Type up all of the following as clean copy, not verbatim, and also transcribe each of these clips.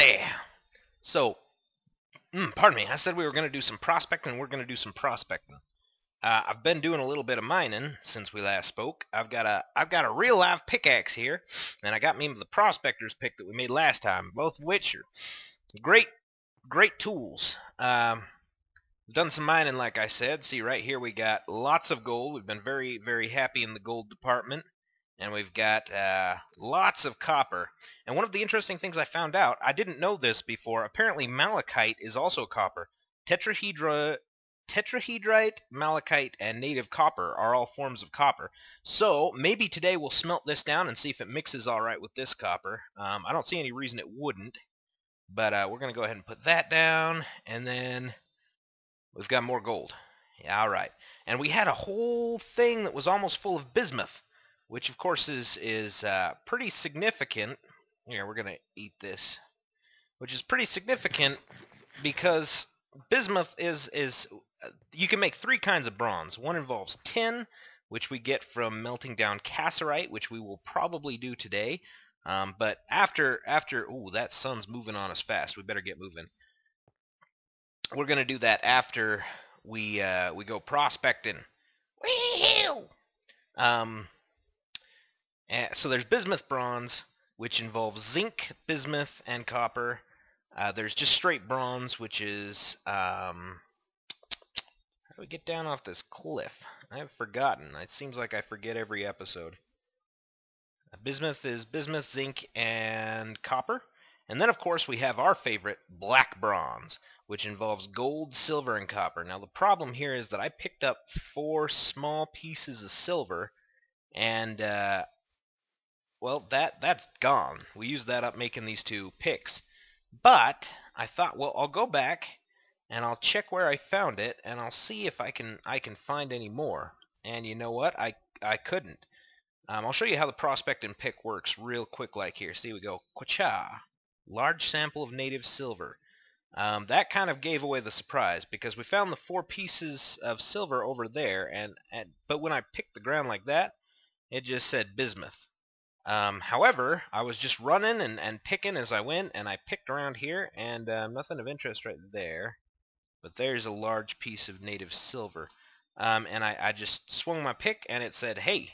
Howdy! So, pardon me, I said we were going to do some prospecting. We're going to do some prospecting. I've been doing a little bit of mining since we last spoke. I've got a real live pickaxe here, and I got me the prospector's pick that we made last time, both of which are great tools. We've done some mining, like I said. See, right here we got lots of gold. We've been very happy in the gold department. And we've got lots of copper. And one of the interesting things I found out, I didn't know this before, apparently malachite is also copper. Tetrahedrite, malachite, and native copper are all forms of copper. So maybe today we'll smelt this down and see if it mixes all right with this copper. I don't see any reason it wouldn't. But we're going to go ahead and put that down, and then we've got more gold. Yeah, all right. And we had a whole thing that was almost full of bismuth, which of course is pretty significant. Here, we're going to eat this. Which is pretty significant because bismuth is you can make three kinds of bronze. One involves tin, which we get from melting down cassiterite, which we will probably do today. But after ooh, that sun's moving on us fast. We better get moving. We're going to do that after we go prospecting. Wee-hoo! So there's bismuth bronze, which involves zinc, bismuth, and copper. There's just straight bronze, which is how do we get down off this cliff? I've forgotten. It seems like I forget every episode. Bismuth is bismuth, zinc, and copper. And then, of course, we have our favorite, black bronze, which involves gold, silver, and copper. Now, the problem here is that I picked up 4 small pieces of silver, and well, that's gone. We used that up making these 2 picks. But I thought, well, I'll go back and I'll check where I found it, and I'll see if I can find any more. And you know what? I couldn't. I'll show you how the prospect and pick works real quick like here. See, we go, Kwacha, large sample of native silver. That kind of gave away the surprise because we found the 4 pieces of silver over there, but when I picked the ground like that, it just said bismuth. However, I was just running and picking as I went, and I picked around here, and nothing of interest right there. But there's a large piece of native silver. And I just swung my pick, and it said, hey,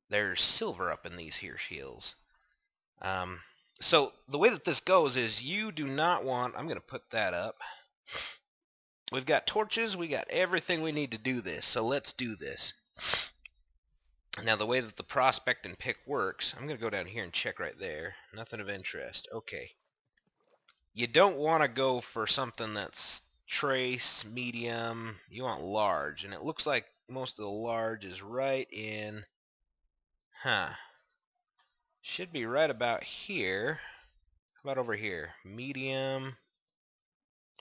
there's silver up in these here hills. So the way that this goes is you do not want... I'm going to put that up. We've got torches. We got everything we need to do this. So let's do this. Now the way that the prospect and pick works, I'm going to go down here and check right there. Nothing of interest. Okay. You don't want to go for something that's trace, medium. You want large. And it looks like most of the large is right in... Should be right about here. How about over here? Medium.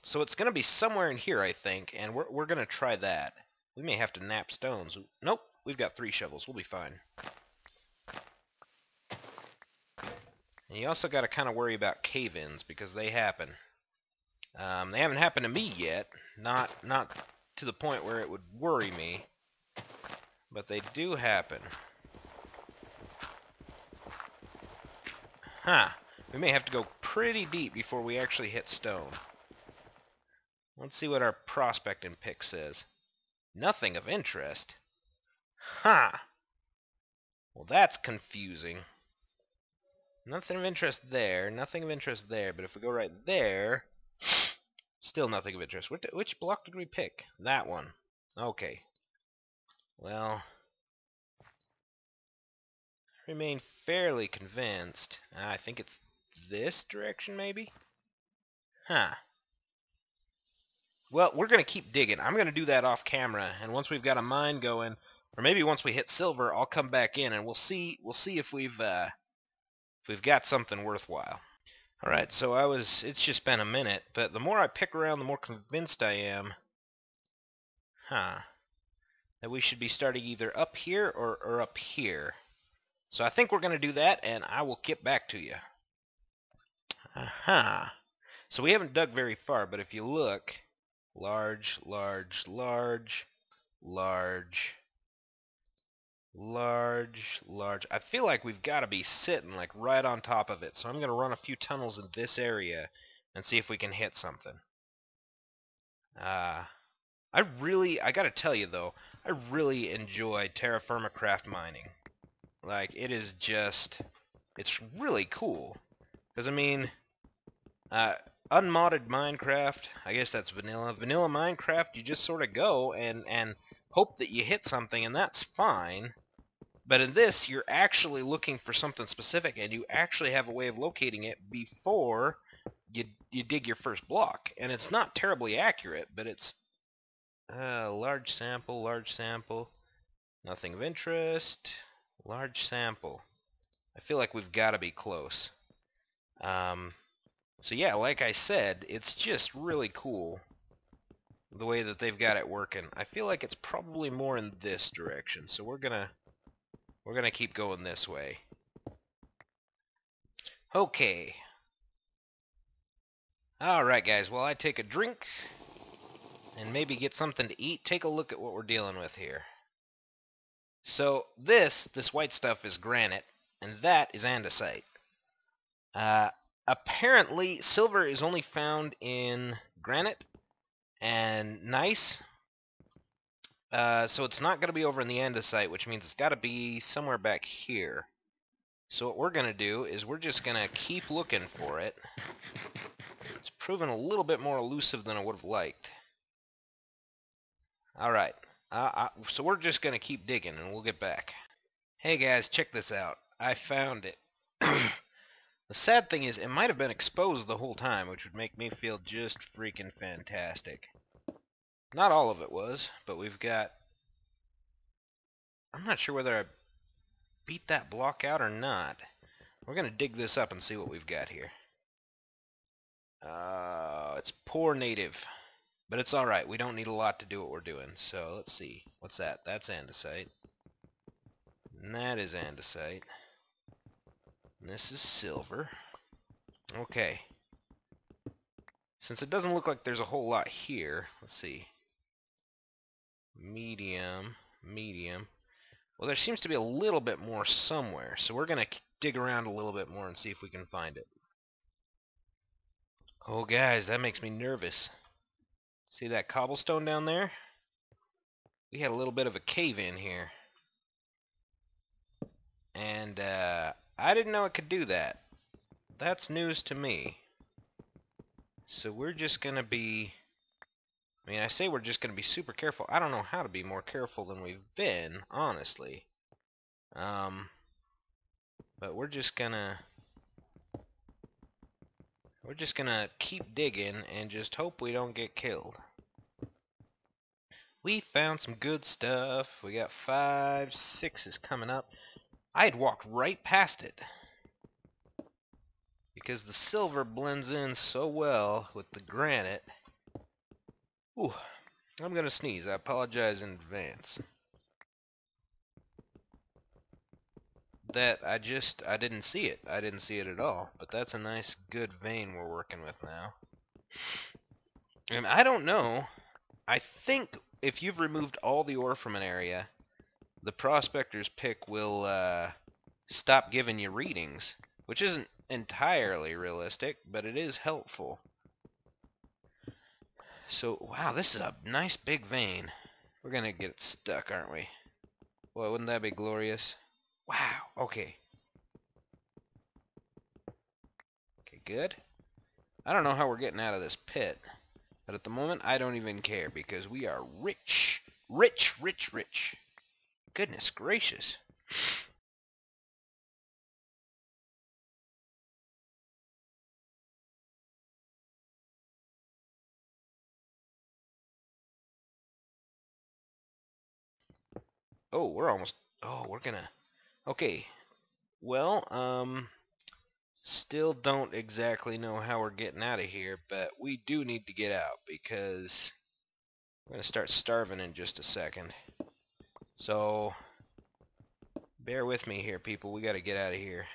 So it's going to be somewhere in here, I think, and we're going to try that. We may have to nap stones. Nope, we've got 3 shovels. We'll be fine. And you also got to kind of worry about cave-ins because they happen. They haven't happened to me yet. Not to the point where it would worry me, but they do happen. We may have to go pretty deep before we actually hit stone. Let's see what our prospect and pick says. Nothing of interest. Well, that's confusing. Nothing of interest there. Nothing of interest there. But if we go right there, still nothing of interest. Which block did we pick? That one. Okay. Well... remain fairly convinced. I think it's this direction, maybe? Well, we're going to keep digging. I'm going to do that off camera, and once we've got a mine going, or maybe once we hit silver, I'll come back in and we'll see if we've got something worthwhile. All right, so it's just been a minute, but the more I pick around, the more convinced I am. That we should be starting either up here or up here. So I think we're going to do that, and I will get back to you. So we haven't dug very far, but if you look, large, large, large, large, Large. I feel like we've got to be sitting like right on top of it. So I'm going to run a few tunnels in this area and see if we can hit something. I got to tell you though, I really enjoy Terra Firma craft mining. Like, it is just, it's really cool. Because, I mean, unmodded Minecraft, I guess that's vanilla. Vanilla Minecraft, you just sort of go and hope that you hit something, and that's fine. But in this, you're actually looking for something specific, and you actually have a way of locating it before you dig your first block. And it's not terribly accurate, but it's large sample, nothing of interest, large sample. I feel like we've got to be close. So yeah, like I said, it's just really cool the way that they've got it working. I feel like it's probably more in this direction, so we're gonna keep going this way. Okay. Alright guys, while I take a drink and maybe get something to eat, take a look at what we're dealing with here. So this white stuff is granite, and that is andesite. Apparently silver is only found in granite and gneiss. So it's not going to be over in the andesite, which means it's got to be somewhere back here. So what we're going to do is we're just going to keep looking for it. It's proven a little bit more elusive than I would have liked. Alright, so we're just going to keep digging and we'll get back. Hey guys, check this out. I found it. The sad thing is, it might have been exposed the whole time, which would make me feel just freaking fantastic. Not all of it was, but we've got... I'm not sure whether I beat that block out or not. We're going to dig this up and see what we've got here. It's poor native. But it's alright, we don't need a lot to do what we're doing. So, let's see. What's that? That's andesite. And that is andesite. And this is silver. Okay. Since it doesn't look like there's a whole lot here, let's see. Medium. Well, there seems to be a little bit more somewhere, so we're going to dig around a little bit more and see if we can find it. Oh, guys, that makes me nervous. See that cobblestone down there? We had a little bit of a cave-in here. And, I didn't know it could do that. That's news to me. So we're just going to be... I mean, I say we're just going to be super careful. I don't know how to be more careful than we've been, honestly. But we're just gonna keep digging and just hope we don't get killed. We found some good stuff. We got 5, 6 coming up. I had walked right past it because the silver blends in so well with the granite. Ooh, I'm gonna sneeze. I apologize in advance. That I didn't see it. I didn't see it at all. But that's a nice, good vein we're working with now. And I don't know. I think if you've removed all the ore from an area, the prospector's pick will stop giving you readings, which isn't entirely realistic, but it is helpful. So, wow, this is a nice big vein. We're gonna get stuck, aren't we? Boy, wouldn't that be glorious? Wow, okay. Okay, good. I don't know how we're getting out of this pit, but at the moment I don't even care because we are rich. Rich. Goodness gracious. Oh, we're almost... Oh, we're gonna... Okay. Well, still don't exactly know how we're getting out of here, but we do need to get out because we're gonna start starving in just a second. So, bear with me here, people. We gotta get out of here.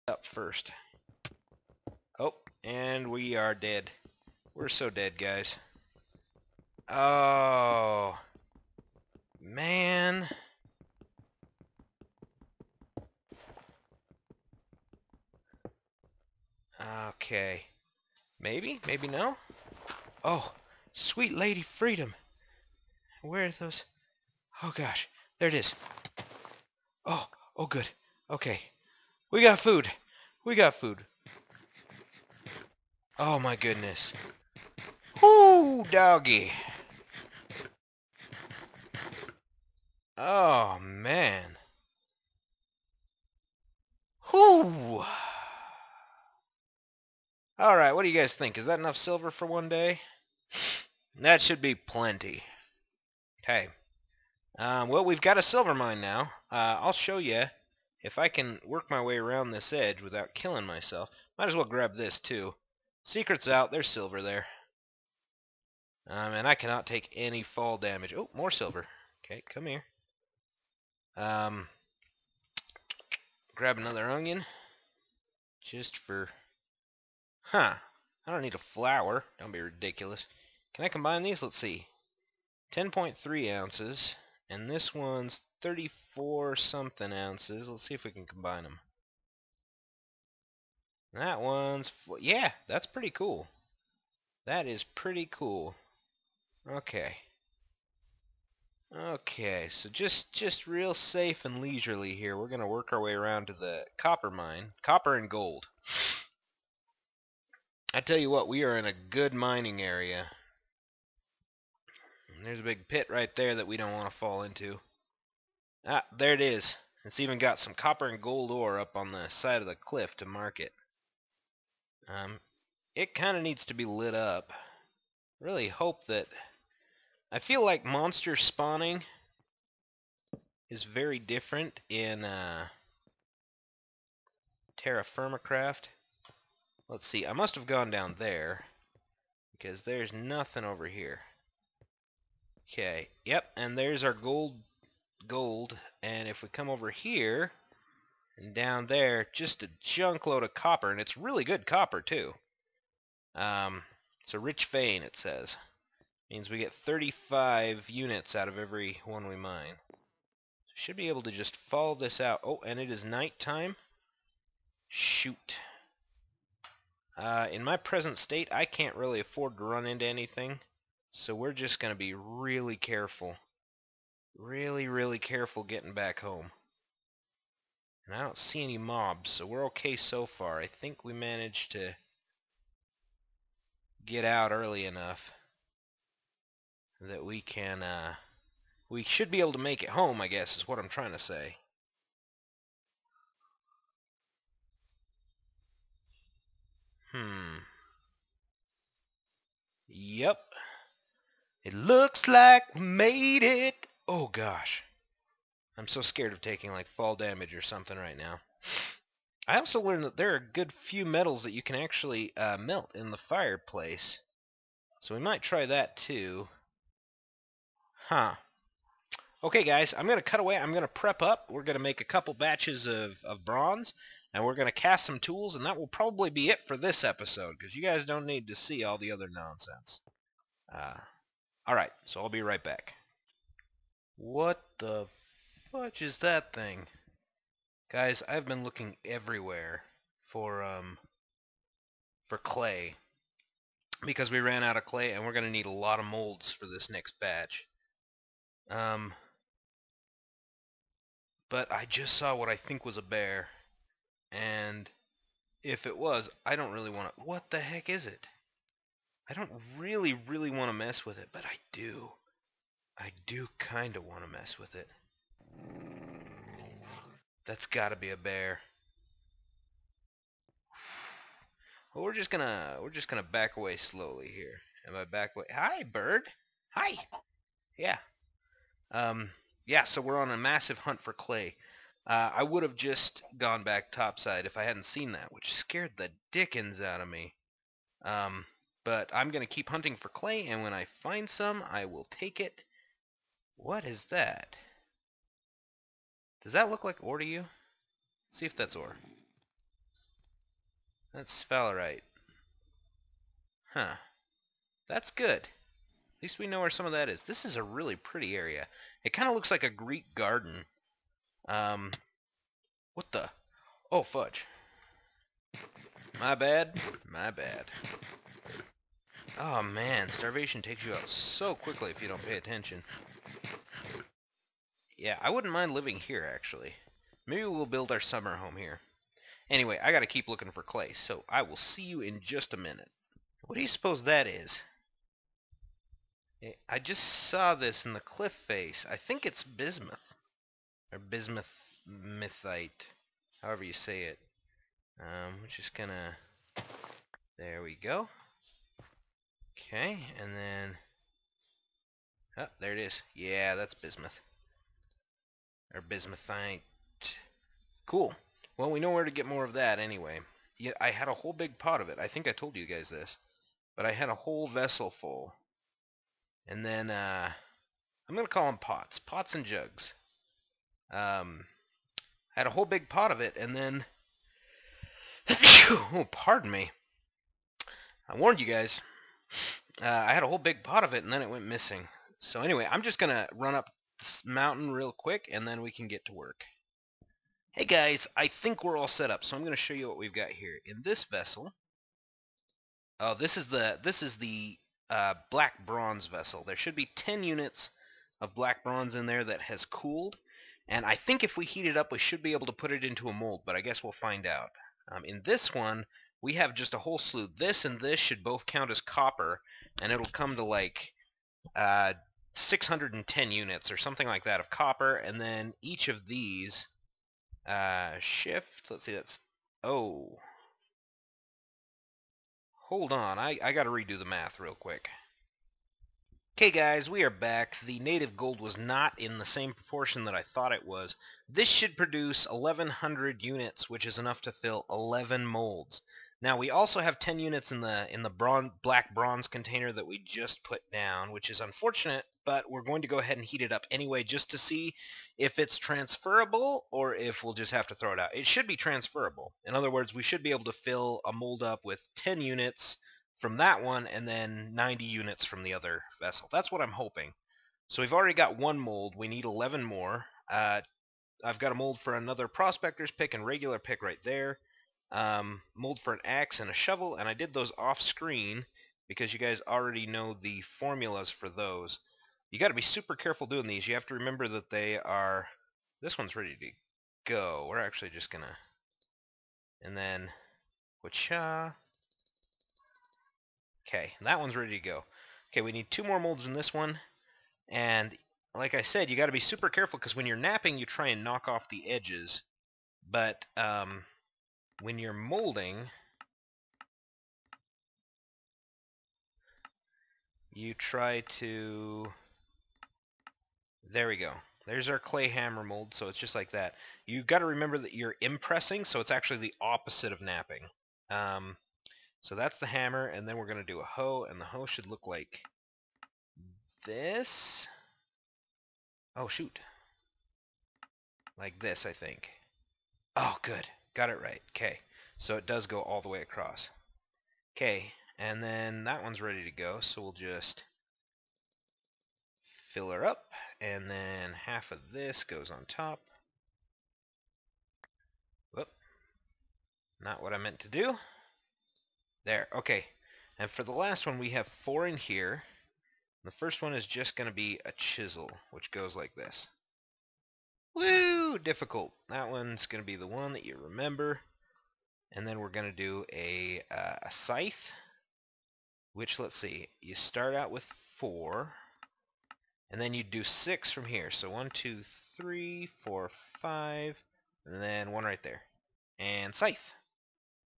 Up first. Oh, And we are dead. We're so dead, guys. Oh, man. Okay. Maybe? Maybe no? Oh, sweet Lady Freedom. Where are those? Oh, gosh. There it is. Oh, oh, good. Okay. We got food. We got food. Oh, my goodness. Whoo, doggy. Oh, man. Whoo. Alright, what do you guys think? Is that enough silver for one day? That should be plenty. Okay. Well, we've got a silver mine now. I'll show you if I can work my way around this edge without killing myself. Might as well grab this, too. Secret's out. There's silver there. And I cannot take any fall damage. Oh, more silver. Okay, come here. Grab another onion. Just for... Huh. I don't need a flour. Don't be ridiculous. Can I combine these? Let's see. 10.3 ounces. And this one's 34 something ounces. Let's see if we can combine them. That one's... Yeah, that's pretty cool. That is pretty cool. Okay. Okay, so just real safe and leisurely here. We're going to work our way around to the copper mine. Copper and gold. I tell you what, we are in a good mining area. And there's a big pit right there that we don't want to fall into. Ah, there it is. It's even got some copper and gold ore up on the side of the cliff to mark it. It kind of needs to be lit up. Really hope that... I feel like monster spawning is very different in Terra Craft. Let's see, I must have gone down there because there's nothing over here. Okay, yep, and there's our gold, and if we come over here and down there, just a junk load of copper, and it's really good copper too. It's a rich vein, it says. Means we get 35 units out of every one we mine. Should be able to just follow this out. Oh, and it is nighttime. Shoot. In my present state, I can't really afford to run into anything, so we're just going to be really careful. Really careful getting back home. And I don't see any mobs, so we're okay so far. I think we managed to get out early enough that we can, we should be able to make it home, I guess, is what I'm trying to say. Yep. It looks like we made it. Oh gosh. I'm so scared of taking like fall damage or something right now. I also learned that there are a good few metals that you can actually melt in the fireplace. So we might try that too. Huh. Okay guys, I'm going to cut away. I'm going to prep up. We're going to make a couple batches of bronze. And we're going to cast some tools. And that will probably be it for this episode. Because you guys don't need to see all the other nonsense. Alright, so I'll be right back. What the fudge is that thing? Guys, I've been looking everywhere for clay. Because we ran out of clay and we're going to need a lot of molds for this next batch. But I just saw what I think was a bear. And if it was, I don't really want to... What the heck is it? I don't really want to mess with it, but I do. I do kind of want to mess with it. That's got to be a bear. Well, we're just gonna back away slowly here. Am I back away? Hi, bird. Hi. Yeah. Yeah. So we're on a massive hunt for clay. I would have just gone back topside if I hadn't seen that, which scared the dickens out of me. But I'm gonna keep hunting for clay, and when I find some, I will take it. What is that? Does that look like ore to you? Let's see if that's ore. That's sphalerite. Huh. That's good. At least we know where some of that is. This is a really pretty area. It kind of looks like a Greek garden. What the? Oh, fudge. My bad. My bad. Oh man, starvation takes you out so quickly if you don't pay attention. Yeah, I wouldn't mind living here, actually. Maybe we'll build our summer home here. Anyway, I gotta keep looking for clay, so I will see you in just a minute. What do you suppose that is? I just saw this in the cliff face. I think it's bismuth. Or bismuthite. However you say it. We're just gonna... There we go. Okay, and then... Oh, there it is. Yeah, that's bismuth. Or bismuthite. Cool. Well, we know where to get more of that anyway. Yeah, I had a whole big pot of it. I think I told you guys this. But I had a whole vessel full. And then, I'm going to call them pots. Pots and jugs. I had a whole big pot of it, and then... oh, pardon me. I warned you guys. I had a whole big pot of it, and then it went missing. So anyway, I'm just going to run up this mountain real quick, and then we can get to work. Hey guys, I think we're all set up, so I'm going to show you what we've got here. In this vessel... Oh, this is the black bronze vessel. There should be 10 units of black bronze in there that has cooled, and I think if we heat it up we should be able to put it into a mold, but I guess we'll find out. In this one we have just a whole slew. This and this should both count as copper, and it'll come to like 610 units or something like that of copper, and then each of these shift, let's see, that's, oh, hold on, I gotta redo the math real quick. Okay guys, we are back. The native gold was not in the same proportion that I thought it was. This should produce 1100 units, which is enough to fill 11 molds. Now we also have 10 units in the black bronze container that we just put down, which is unfortunate, but we're going to go ahead and heat it up anyway just to see if it's transferable or if we'll just have to throw it out. It should be transferable. In other words, we should be able to fill a mold up with 10 units from that one and then 90 units from the other vessel. That's what I'm hoping. So we've already got one mold. We need 11 more. I've got a mold for another prospector's pick and regular pick right there. Mold for an axe and a shovel, and I did those off screen because you guys already know the formulas for those. You got to be super careful doing these. You have to remember that they are... This one's ready to go. We're actually just gonna... And then... Wha-cha. Okay, that one's ready to go. Okay, we need 2 more molds in this one, and like I said, you got to be super careful because when you're napping, you try and knock off the edges, but when you're molding, you try to... There we go. There's our clay hammer mold, so it's just like that. You got to remember that you're impressing, so it's actually the opposite of napping. So that's the hammer, and then we're going to do a hoe, and the hoe should look like this. Oh, shoot. Like this, I think. Oh, good. Got it right. Okay. So it does go all the way across. Okay, and then that one's ready to go, so we'll just fill her up, and then half of this goes on top. Whoop. Not what I meant to do. There, okay. And for the last one, we have 4 in here. The first one is just going to be a chisel, which goes like this. Woo! Difficult. That one's going to be the one that you remember. And then we're going to do a scythe, which, let's see, you start out with 4, and then you do 6 from here. So 1, 2, 3, 4, 5, and then 1 right there. And scythe.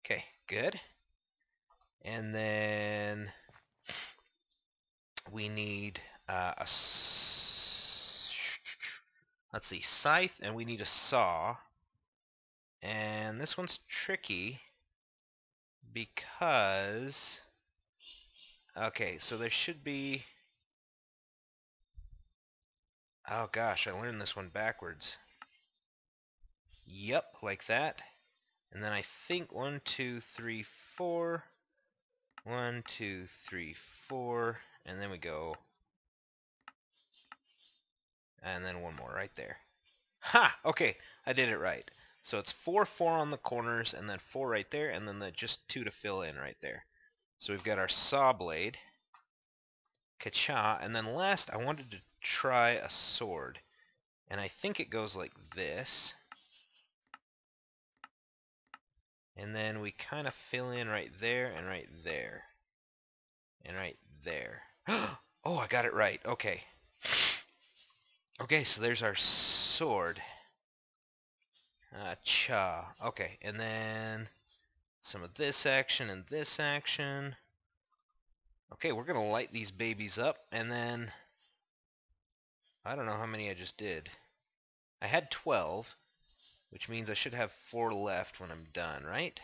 Okay, good. And then we need let's see, scythe, and we need a saw. And this one's tricky because... Okay, so there should be... Oh gosh, I learned this one backwards. Yep, like that. And then I think 1, 2, 3, 4... 1, 2, 3, 4, and then we go, and then one more right there. Ha! Okay, I did it right. So it's 4, 4 on the corners, and then 4 right there, and then just 2 to fill in right there. So we've got our saw blade. Ka-cha! And then last, I wanted to try a sword. And I think it goes like this. And then we kind of fill in right there, and right there. And right there. Oh, I got it right. Okay. Okay, so there's our sword. Cha. Okay, and then some of this action and this action. Okay, we're going to light these babies up, and then I don't know how many I just did. I had 12, which means I should have 4 left when I'm done, right?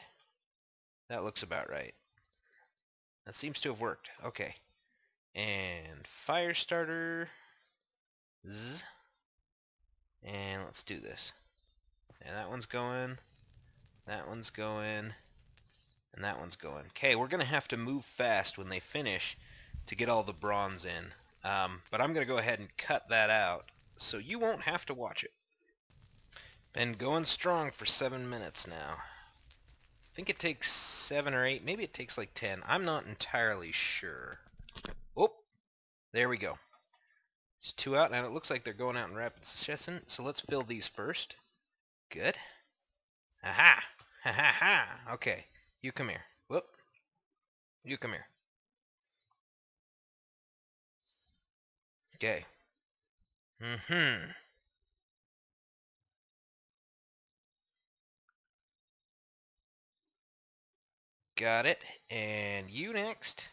That looks about right. That seems to have worked. Okay. And fire starter. Zzz. And let's do this. And that one's going. That one's going. And that one's going. Okay, we're going to have to move fast when they finish to get all the bronze in. But I'm going to go ahead and cut that out so you won't have to watch it. Been going strong for 7 minutes now. I think it takes 7 or 8. Maybe it takes like 10. I'm not entirely sure. Oh, there we go. Just 2 out. Now it looks like they're going out in rapid succession. So let's fill these first. Good. Aha! Ha ha ha! Okay. You come here. Whoop. You come here. Okay. Mm-hmm. Got it. And you next.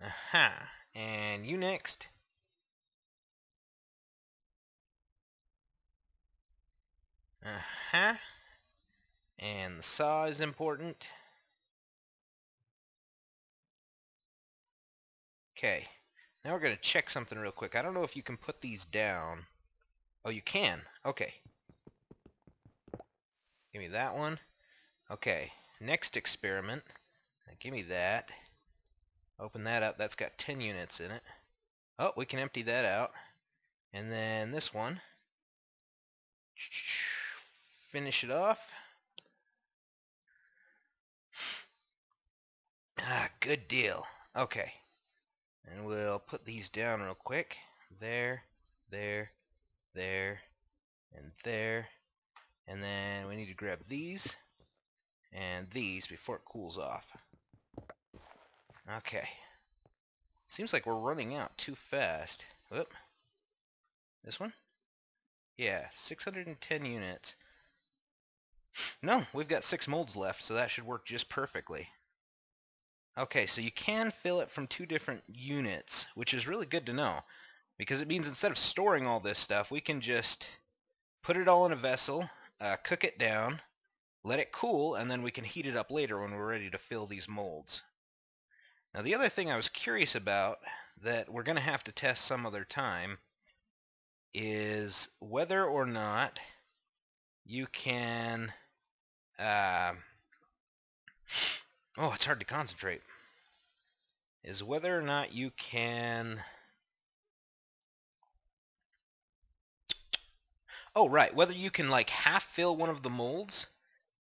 Aha. And you next. Aha. And the saw is important. Okay. Now we're going to check something real quick. I don't know if you can put these down. Oh, you can. Okay. Give me that one. Okay. Next experiment. Give me that. Open that up. That's got 10 units in it. Oh, we can empty that out. And then this one. Finish it off. Ah, good deal. Okay. And we'll put these down real quick. There, there, there, and there. And then we need to grab these and these before it cools off. Okay. Seems like we're running out too fast. Whoop. This one? Yeah, 610 units. No, we've got 6 molds left, so that should work just perfectly. Okay, so you can fill it from 2 different units, which is really good to know, because it means instead of storing all this stuff, we can just put it all in a vessel, cook it down, let it cool, and then we can heat it up later when we're ready to fill these molds. Now the other thing I was curious about that we're going to have to test some other time is whether or not you can... oh, it's hard to concentrate. Is whether or not you can... Oh, right. Whether you can, like, half fill one of the molds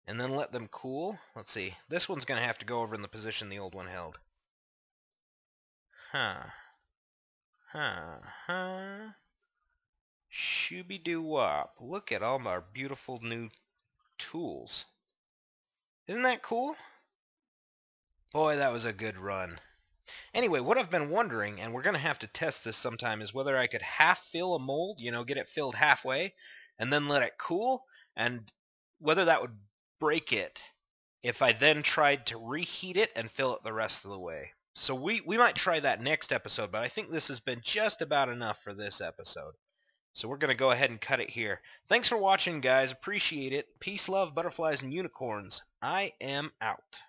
and then let them cool. Let's see. This one's going to have to go over in the position the old one held. Huh. Shooby-doo-wop. Look at all our beautiful new tools. Isn't that cool? Boy, that was a good run. Anyway, what I've been wondering, and we're going to have to test this sometime, is whether I could half fill a mold, you know, get it filled halfway, and then let it cool, and whether that would break it if I then tried to reheat it and fill it the rest of the way. So we might try that next episode, but I think this has been just about enough for this episode. So we're going to go ahead and cut it here. Thanks for watching, guys. Appreciate it. Peace, love, butterflies, and unicorns. I am out.